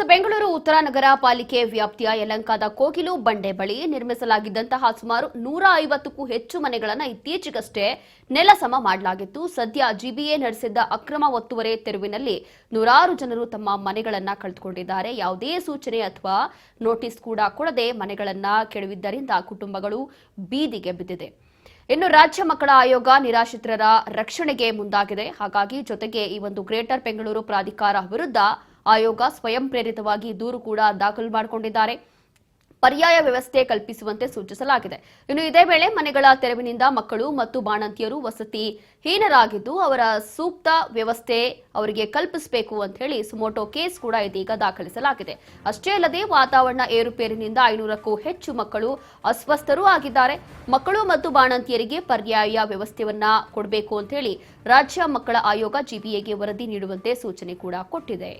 ಬೆಂಗಳೂರು ಉತ್ತರ ನಗರ ಪಾಲಿಕೆ ವ್ಯಾಪ್ತಿಯ ಯಲಹಂಕದ ಕೋಗಿಲು ಬಂಡೆ ಬಳಿ ನಿರ್ಮಿಸಲಾಗಿದ್ದಂತಹ ಸುಮಾರು 150ಕ್ಕೂ ಹೆಚ್ಚು ಮನೆಗಳನ್ನು ಇತ್ತೀಚೆಗಷ್ಟೇ ನೆಲಸಮ ಮಾಡಲಾಗಿತ್ತು. ಸದ್ಯ ಜಿಬಿಎ ನಡೆಸಿದ್ದ ಅಕ್ರಮ ಒತ್ತುವರಿ ತೆರವಿನಲ್ಲಿ ನೂರಾರು ಜನರು ತಮ್ಮ ಮನೆಗಳನ್ನು ಕಳೆದುಕೊಂಡಿದ್ದಾರೆ. ಯಾವುದೇ ಸೂಚನೆ ಅಥವಾ ನೋಟಿಸ್ ಕೂಡ ಕೊಡದೆ ಮನೆಗಳನ್ನು ಕೆಡವಿದ್ದರಿಂದ ಕುಟುಂಬಗಳು ಬೀದಿಗೆ ಬಿದ್ದಿದೆ. ಇನ್ನು ರಾಜ್ಯ ಮಕ್ಕಳ ಆಯೋಗ ನಿರಾಶ್ರಿತರ ರಕ್ಷಣೆಗೆ ಮುಂದಾಗಿದೆ. ಹಾಗಾಗಿ ಜೊತೆಗೆ ಈ ಒಂದು ಗ್ರೇಟರ್ ಬೆಂಗಳೂರು ಪ್ರಾಧಿಕಾರ ವಿರುದ್ಧ ಆಯೋಗ ಸ್ವಯಂ ಪ್ರೇರಿತವಾಗಿ ದೂರು ಕೂಡ ದಾಖಲು ಮಾಡಿಕೊಂಡಿದ್ದಾರೆ. ಪರ್ಯಾಯ ವ್ಯವಸ್ಥೆ ಕಲ್ಪಿಸುವಂತೆ ಸೂಚಿಸಲಾಗಿದೆ. ಇನ್ನು ಇದೇ ವೇಳೆ ಮನೆಗಳ ತೆರವಿನಿಂದ ಮಕ್ಕಳು ಮತ್ತು ಬಾಣಂತಿಯರು ವಸತಿ ಹೀನರಾಗಿದ್ದು ಅವರ ಸೂಕ್ತ ವ್ಯವಸ್ಥೆ ಅವರಿಗೆ ಕಲ್ಪಿಸಬೇಕು ಅಂತ ಹೇಳಿ ಸುಮೋಟೋ ಕೇಸ್ ಕೂಡ ಇದೀಗ ದಾಖಲಿಸಲಾಗಿದೆ. ಅಷ್ಟೇ ಅಲ್ಲದೆ ವಾತಾವರಣ ಏರುಪೇರಿನಿಂದ 500ಕ್ಕೂ ಹೆಚ್ಚು ಮಕ್ಕಳು ಅಸ್ವಸ್ಥರೂ ಆಗಿದ್ದಾರೆ. ಮಕ್ಕಳು ಮತ್ತು ಬಾಣಂತಿಯರಿಗೆ ಪರ್ಯಾಯ ವ್ಯವಸ್ಥೆಯನ್ನ ಕೊಡಬೇಕು ಅಂತ ಹೇಳಿ ರಾಜ್ಯ ಮಕ್ಕಳ ಆಯೋಗ ಜಿಬಿಎಗೆ ವರದಿ ನೀಡುವಂತೆ ಸೂಚನೆ ಕೂಡ ಕೊಟ್ಟಿದೆ.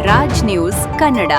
ರಾಜ್ ನ್ಯೂಸ್ ಕನ್ನಡ.